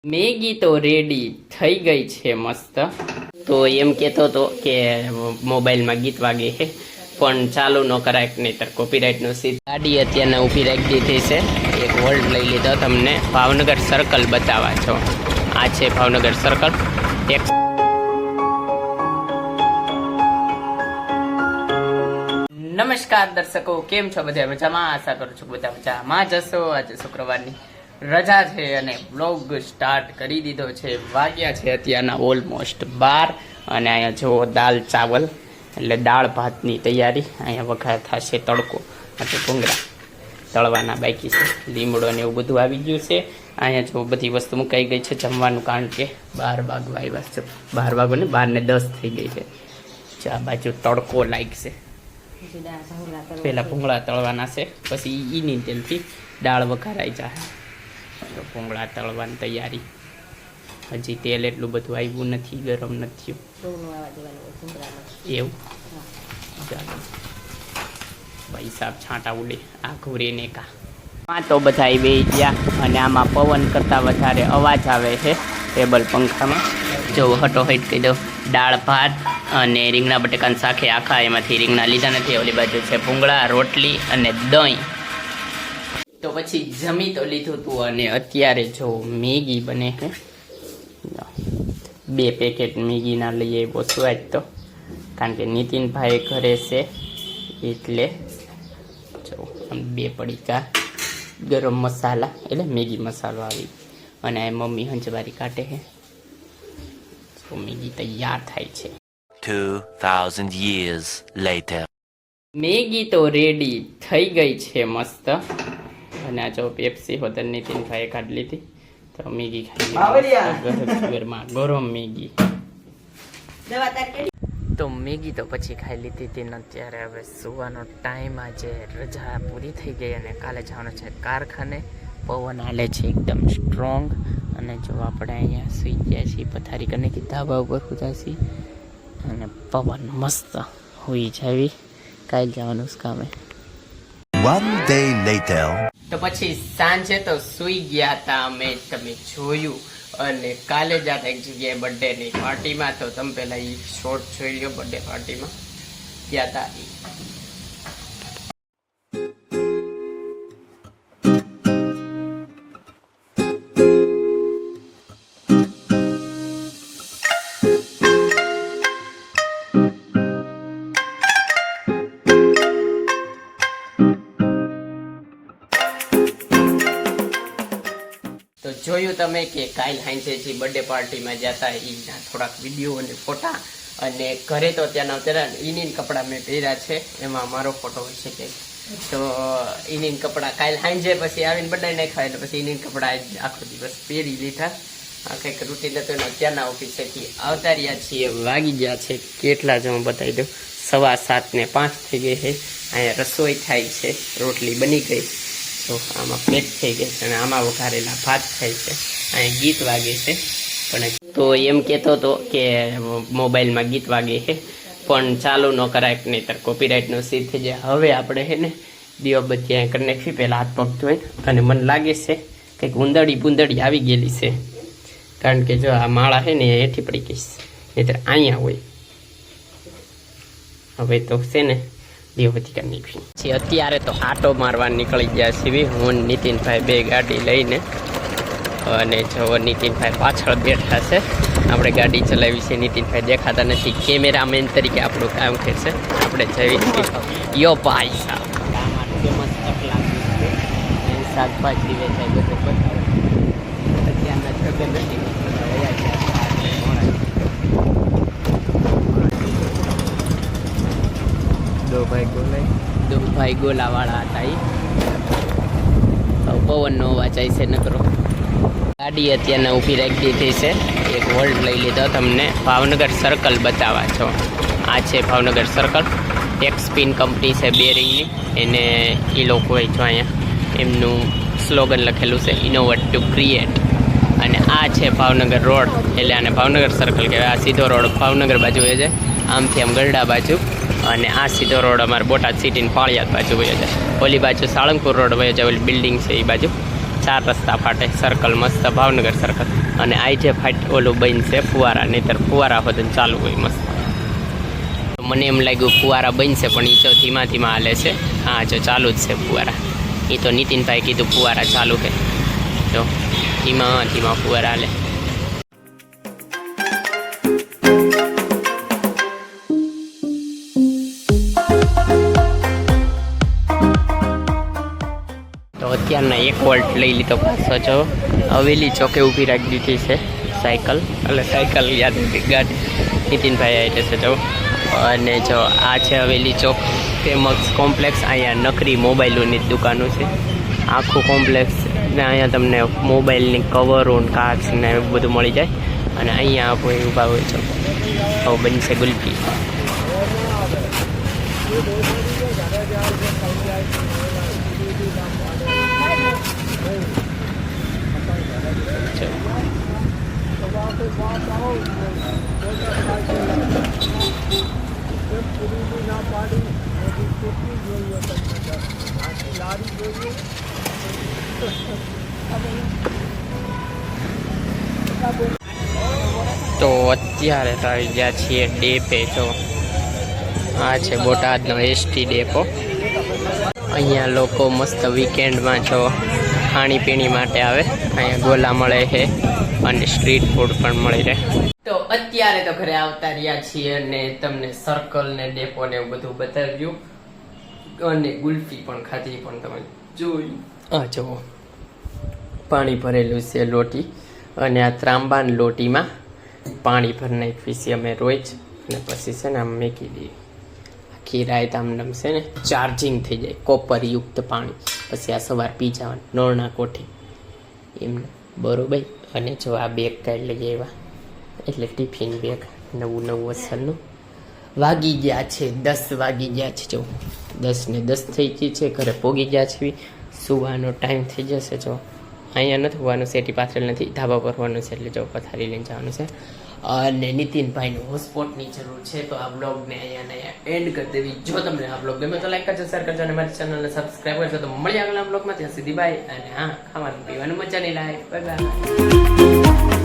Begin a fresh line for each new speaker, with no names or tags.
Maggi તો ready થઈ ગઈ છે મસ્ત. તો એમ કહેતો હતો કે મોબાઈલમાં ગીત વાગે છે પણ ચાલુ ન કરાય નહીતર કોપીરાઇટનો સીધ. ગાડી અત્યારને ઊભી રાખી દીધી છે. એક હોલ્ડ લઈ લીધો, તમને ભાવનગર સર્કલ બતાવવા છો. આ છે ભાવનગર સર્કલ. નમસ્કાર દર્શકો, કેમ છો? બધા મજામાં? આશા કરું છું બધા મજામાં જ હશો. આજે શુક્રવારની રજા છે અને બ્લોગ સ્ટાર્ટ કરી દીધો છે. વાગ્યા છે અત્યારના ઓલમોસ્ટ 12 અને અહીંયા જો દાલ ચાવલ એટલે દાળ ભાતની તૈયારી. અહીંયા વઘાર થશે તડકો અને ભૂંગળા તળવાના બાકી છે. લીમડો ને એવું બધું આવી ગયું છે. અહીંયા જો બધી વસ્તુ મુકાઈ ગઈ છે જમવાનું, કારણ કે 12 વાગવા આવ્યા છે. 12 વાગો ને 12:10 થઈ ગઈ છે. આ બાજુ તડકો લાગશે. પેલા ભૂંગળા તળવાના છે, પછી ઈની તેલથી દાળ વઘારાઈ જાય. તો ભૂંગળા તળવાની તૈયારી. હજી તેલ એટલું બધું આવ્યું નથી, ગરમ નથી એવું. ચાલો ભાઈ સાહેબ છાંટા ઉડે આ ઘોરે ને કા. આમાં તો બધા બેસી ગયા અને આમાં પવન કરતાં વધારે અવાજ આવે છે ટેબલ પંખામાં. જો હટો હટ કહી દો. દાળ ભાત અને રીંગણા બટેકાના શાકે આખા, એમાંથી રીંગણા લીધા નથી. ઓલી બાજુ છે ભૂંગળા, રોટલી અને દહીં. તો પછી જમી તો લીધું હતું અને અત્યારે જો મેગી બને છે. 2 પેકેટ મેગીના લઈ આવ્યો છું આજ તો, કારણ કે નીતિનભાઈ ઘરે છે એટલે. જો 2 પડીકા ગરમ મસાલા એટલે મેગી મસાલો આવી, અને આ મમ્મી હંચવારી કાઢે છે. તો મેગી તૈયાર થાય છે.
2000 years later.
મેગી તો રેડી થઈ ગઈ છે મસ્ત. અને આ જો પેપ્સી હોતર નીતિનભાઈએ કાઢી લીધી. તો મેગી ખાઈ ઘરમાં ગરમ મેગી. તો મેગી તો પછી ખાઈ લીધી હતી ને અત્યારે હવે સુવાનો ટાઈમ. આજે રજા પૂરી થઈ ગઈ અને કાલે જવાનું છે કારખાને. પવન હાલે છે એકદમ સ્ટ્રોંગ. અને જો આપણે અહીંયા સુઈ ગયા છીએ પથારી કરીને કે ધાબા ઉપર સુતા અને પવન મસ્ત હોઈ જાવી. કાલે જવાનું કામે.
One day later.
તો પછી સાંજે તો સુઈ ગયા હતા અમે, તમે જોયું. અને કાલે જ હતા એક જગ્યાએ બર્થડેની પાર્ટીમાં. તો તમે પહેલાં એ શોર્ટ જોઈ લો. બર્થડે પાર્ટીમાં ગયા હતા. તો જોયું તમે કે કાલ હાંજે જે બર્થડે પાર્ટીમાં જતા એના થોડાક વિડીયો અને ફોટા. અને ઘરે તો અત્યારના ઇનિન કપડાં મેં પહેર્યા છે, એમાં મારો ફોટો છે કે. તો ઇનિન કપડાં કાલ હાંજે પછી આવીને બર્થડે નાખ્યા એટલે પછી ઇનિન કપડાં આખો દિવસ પહેરી લીધા. આ કંઈક રૂટીન હતું એને અત્યારના ઓફિસેથી આવતા રહ્યા છીએ. વાગી ગયા છે કેટલા જ હું બતાવી દઉં, 7:15 થઈ ગઈ છે. અહીંયા રસોઈ થાય છે, રોટલી બની ગઈ. તો આમાં પેક થઈ ગઈ છે અને આમાં વઘારેલા ભાત થાય છે. અહીંયા ગીત વાગે છે. પણ તો એમ કહેતો હતો કે મોબાઈલમાં ગીત વાગે છે પણ ચાલુ ન કરાય નહીતર કોપીરાઇટનો સીધ થઈ જાય. હવે આપણે છે ને દીવાબત્તી અહીંયા કરી નાખી પહેલાં હાથ પગ ધોઈ. અને મને લાગે છે કંઈક ઉંદરડી આવી ગયેલી છે, કારણ કે જો આ માળા છે ને એ હેઠી પડી ગઈ છે, નહીતર અહીંયા હોય. હવે તો છે ને દીવાબત્તી કરી નાખી છે. અત્યારે તો આટો મારવા નીકળી ગયા છીએ હું નીતિનભાઈ 2 ગાડી લઈને. અને જો નીતિનભાઈ પાછળ બેઠા છે. આપણે ગાડી ચલાવી છે. નીતિનભાઈ દેખાતા નથી. કેમેરામેન તરીકે આપણું કામ કરશે. આપણે જઈએ છીએ યો ભાઈ સાહેબ. ફેમસ ચકલા છે, શાકભાજી વેચાય બધું બતાવે. અત્યારના છગન નથી દો ભાઈ ગોલાવાળા હતા એ. પવનનો અવાજ આવી છે નકરો. ગાડી અત્યારને ઊભી રાખી દીધી છે. એક હોલ્ડ લઈ લીધો, તમને ભાવનગર સર્કલ બતાવવા છો. આ છે ભાવનગર સર્કલ. ટેક્સપિન કંપની છે બેરિંગની. એને એ લોકોએ જો અહીંયા એમનું સ્લોગન લખેલું છે, ઇનોવેટ ટુ ક્રિએટ. અને આ છે ભાવનગર રોડ, એટલે આને ભાવનગર સર્કલ કહેવાય. આ સીધો રોડ ભાવનગર બાજુ હોય છે, આમથી આમ ગરડા બાજુ. અને આ સીધો રોડ અમારે બોટાદ સિટીની પાળિયાદ બાજુ વયો જાય. ઓલી બાજુ સાળંગપુર રોડ વયો જાય, ઓલી બિલ્ડિંગ છે એ બાજુ. 4 રસ્તા ફાટે સર્કલ મસ્ત ભાવનગર સર્કલ અને આ જે ફાટ ઓલું બંધ છે ફુવારા, નહીતર ફુવારા હોત ચાલુ હોય મસ્ત. મને એમ લાગ્યું ફુવારા બનશે પણ એ તો ધીમા ધીમા હાલે છે. હા જો ચાલુ જ છે ફુવારા. એ તો નીતિનભાઈ કીધું ફુવારા ચાલુ છે, તો ધીમા ધીમા ફુવારા હાલે. તો અત્યારના 1 વોલ્ટ લઈ લીધો પાછો. જો હવેલી ચોકે ઊભી રાખી દીધી છે સાયકલ, એટલે સાયકલ યાદ નથી ગાડી નીતિનભાઈ આવી જશે. જો અને જો આ છે હવેલી ચોક ફેમસ કોમ્પ્લેક્સ. અહીંયા નકરી મોબાઈલોની જ દુકાનો છે આખું કોમ્પ્લેક્સ ને અહીંયા તમને મોબાઈલની કવરો કાચ ને એવું બધું મળી જાય. અને અહીંયા કોઈ ઊભા હોય છે. હવે બનશે ગુલ્ફી. તો અત્યારે તો આવી ગયા છીએ ડેપે. જો આ છે બોટાદનો એસટી ડેપો. અહીંયા લોકો મસ્ત વીકેન્ડમાં જો ખાણીપીણી માટે આવે. અહીંયા ગોલા મળે છે અને સ્ટ્રીટ ફૂડ પણ મળી રહે. તો અત્યારે તો ઘરે આવતા રહ્યા છીએ અને તમને સર્કલ ને ડેપો ને એવું બધું બતાવ્યું અને ગુલ્ફી પણ ખાધી પણ તમે જોઈ. આ જુઓ પાણી ભરેલું છે લોટી અને આ ત્રાંબાની લોટીમાં પાણી ભરી નાખ્યું છે અમે રોજ અને પછી છે ને આમ મેકી દઈએ. આખી રાત આમ નમશે ને ચાર્જિંગ થઈ જાય કોપર યુક્ત પાણી. પછી આ સવાર પી જવાનું નોરણા કોઠી એમને બરોબર. અને જો આ બેગ કાઢી લઈ આવ્યા એટલે ટિફિન બેગ નવું અસરનું. વાગી ગયા છે 10 વાગી ગયા છે. જો 10 ને 10 થઈ ગઈ છે. ઘરે પોગી ગયા છે. સુવાનો ટાઈમ થઈ જશે. જો અહીંયા નથી હોવાનું, સેટી પાથરેલ નથી, ધાબા પર હોવાનું છે એટલે જો પથારી લઈને જવાનું છે. અને નીતિનભાઈનું હોસ્પોટની જરૂર છે. તો આ બ્લોગને અહીંયા એન્ડ કરી દેવી. જો તમને આ બ્લોગ ગમે તો લાઈક કરજો, શેર કરજો અને મારી ચેનલને સબસ્ક્રાઈબ કરજો. તો મળીએ આગલા બ્લોગમાં. ત્યાં સુધી બાય. અને હા, ખાવાનું પીવાનું મજા નહીં લાય. Bye bye.